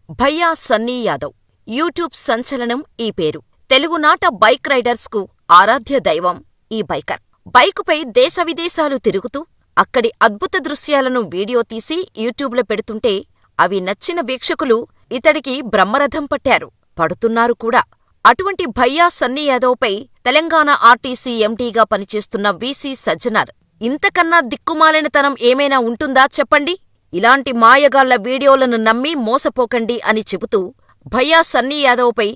భయ్యా సన్నీ యాదవ్. యూట్యూబ్ సంచలనం ఈ పేరు. తెలుగునాట బైక్ రైడర్స్ కు ఆరాధ్య దైవం ఈ బైకర్. బైకుపై దేశ విదేశాలు తిరుగుతూ అక్కడి అద్భుత దృశ్యాలను వీడియో తీసి యూట్యూబ్లో పెడుతుంటే అవి నచ్చిన వీక్షకులు ఇతడికి బ్రహ్మరథం పట్టారు, పడుతున్నారు కూడా. అటువంటి భయ్యా సన్నీ యాదవ్ పై తెలంగాణ ఆర్టీసీ ఎండీగా పనిచేస్తున్న వీసీ సజ్జనార్ ఇంతకన్నా దిక్కుమాలినతనం ఏమైనా ఉంటుందా చెప్పండి? ఇలాంటి మాయగాళ్ల వీడియోలను నమ్మి మోసపోకండి అని చెబుతూ భయ్యా సన్నీ యాదవ్ పై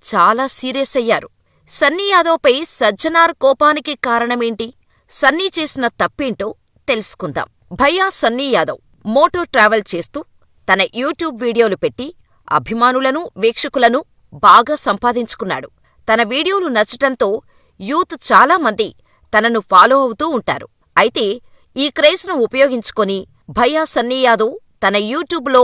చాలా సీరియస్ అయ్యారు. సన్నీ యాదవ్ పై సజ్జనార్ కోపానికి కారణమేంటి? సన్నీ చేసిన తప్పేంటో తెలుసుకుందాం. భయ్యా సన్నీ యాదవ్ మోటో ట్రావెల్ చేస్తూ తన యూట్యూబ్ వీడియోలు పెట్టి అభిమానులను, వీక్షకులను బాగా సంపాదించుకున్నాడు. తన వీడియోలు నచ్చటంతో యూత్ చాలామంది తనను ఫాలో అవుతూ ఉంటారు. అయితే ఈ క్రేజ్ను ఉపయోగించుకొని భయ్యా సన్నీ యాదవ్ తన యూట్యూబ్లో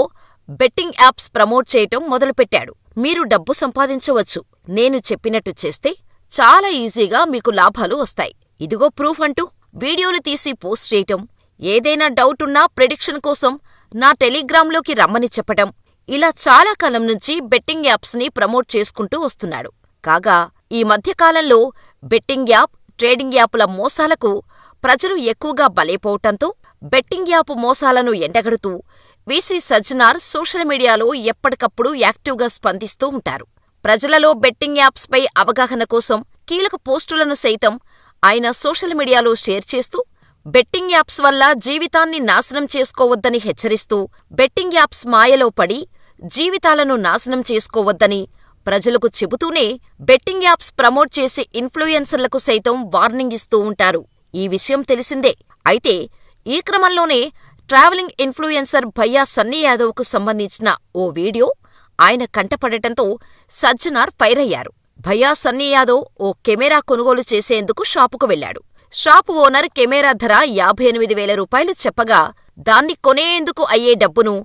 బెట్టింగ్ యాప్స్ ప్రమోట్ చేయటం మొదలుపెట్టాడు. మీరు డబ్బు సంపాదించవచ్చు, నేను చెప్పినట్టు చేస్తే చాలా ఈజీగా మీకు లాభాలు వస్తాయి, ఇదిగో ప్రూఫ్ అంటూ వీడియోలు తీసి పోస్ట్ చేయటం, ఏదైనా డౌట్ ఉన్నా ప్రెడిక్షన్ కోసం నా టెలిగ్రామ్లోకి రమ్మని చెప్పటం, ఇలా చాలా కాలం నుంచి బెట్టింగ్ యాప్స్ ని ప్రమోట్ చేసుకుంటూ వస్తున్నాడు. కాగా ఈ మధ్యకాలంలో బెట్టింగ్ యాప్, ట్రేడింగ్ యాపుల మోసాలకు ప్రజలు ఎక్కువగా బలైపోవటంతో బెట్టింగ్ యాప్ మోసాలను ఎండగడుతూ వీసీ సజ్జనార్ సోషల్ మీడియాలో ఎప్పటికప్పుడు యాక్టివ్గా స్పందిస్తూ ఉంటారు. ప్రజలలో బెట్టింగ్ యాప్స్ పై అవగాహన కోసం కీలక పోస్టులను సైతం ఆయన సోషల్ మీడియాలో షేర్ చేస్తూ బెట్టింగ్ యాప్స్ వల్ల జీవితాన్ని నాశనం చేసుకోవద్దని హెచ్చరిస్తూ, బెట్టింగ్ యాప్స్ మాయలో పడి జీవితాలను నాశనం చేసుకోవద్దని ప్రజలకు చెబుతూనే బెట్టింగ్ యాప్స్ ప్రమోట్ చేసే ఇన్ఫ్లుయెన్సర్లకు సైతం వార్నింగ్ ఇస్తూ ఉంటారు. ఈ విషయం తెలిసిందే. అయితే ఈ క్రమంలోనే ట్రావెలింగ్ ఇన్ఫ్లుయెన్సర్ భయ్యా సన్నీ యాదవ్కు సంబంధించిన ఓ వీడియో ఆయన కంటపడటంతో సజ్జనార్ ఫైర్ అయ్యారు. భయ్యా సన్నీ యాదవ్ ఓ కెమెరా కొనుగోలు చేసేందుకు షాపుకు వెళ్లాడు. షాపు ఓనర్ కెమెరా ధర 58,000 రూపాయలు చెప్పగా దాన్ని కొనేందుకు అయ్యే డబ్బును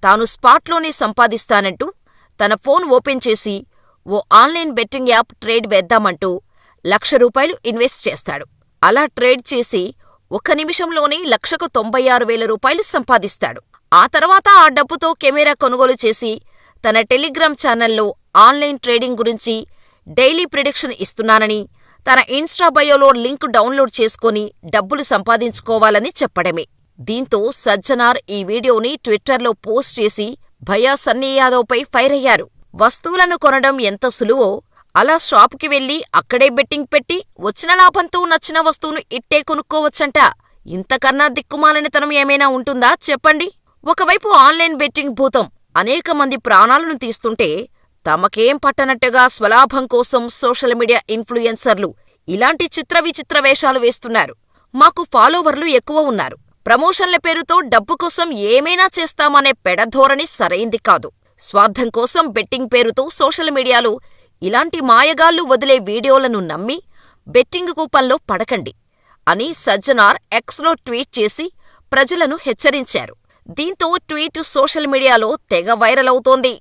తాను స్పాట్లోనే సంపాదిస్తానంటూ తన ఫోన్ ఓపెన్ చేసి ఓ ఆన్లైన్ బెట్టింగ్ యాప్ ట్రేడ్ వేద్దామంటూ ₹1,00,000 ఇన్వెస్ట్ చేస్తాడు. అలా ట్రేడ్ చేసి 1 నిమిషంలోనే ₹1,96,000 సంపాదిస్తాడు. ఆ తర్వాత ఆ డబ్బుతో కెమెరా కొనుగోలు చేసి తన టెలిగ్రామ్ ఛానల్లో ఆన్లైన్ ట్రేడింగ్ గురించి డైలీ ప్రిడిక్షన్ ఇస్తున్నానని, తన ఇన్స్టా బయోలో లింక్ డౌన్లోడ్ చేసుకొని డబ్బులు సంపాదించుకోవాలని చెప్పడమే. దీంతో సజ్జనార్ ఈ వీడియోని ట్విట్టర్లో పోస్ట్ చేసి భయ్యా సన్నీ యాదవ్ పై ఫైర్ అయ్యారు. వస్తువులను కొనడం ఎంత సులువో అలా షాపుకి వెళ్లి అక్కడే బెట్టింగ్ పెట్టి వచ్చిన లాభంతో నచ్చిన వస్తువును ఇట్టే కొనుక్కోవచ్చంట. ఇంతకన్నా దిక్కుమాలినతనం ఏమైనా ఉంటుందా చెప్పండి? ఒకవైపు ఆన్లైన్ బెట్టింగ్ భూతం అనేక మంది ప్రాణాలను తీస్తుంటే తమకేం పట్టనట్టుగా స్వలాభం కోసం సోషల్ మీడియా ఇన్ఫ్లుయెన్సర్లు ఇలాంటి చిత్ర విచిత్ర వేషాలు వేస్తున్నారు. మాకు ఫాలోవర్లు ఎక్కువ ఉన్నారు, ప్రమోషన్ల పేరుతో డబ్బు కోసం ఏమైనా చేస్తామనే పెడధోరణి సరైంది కాదు. స్వార్థం కోసం బెట్టింగ్ పేరుతో సోషల్ మీడియాలో ఇలాంటి మాయగాళ్లు వదిలే వీడియోలను నమ్మి బెట్టింగ్ కూపంలో పడకండి అని సజ్జనార్ ఎక్స్లో ట్వీట్ చేసి ప్రజలను హెచ్చరించారు. దీంతో ట్వీట్ సోషల్ మీడియాలో తెగ వైరల్ అవుతోంది.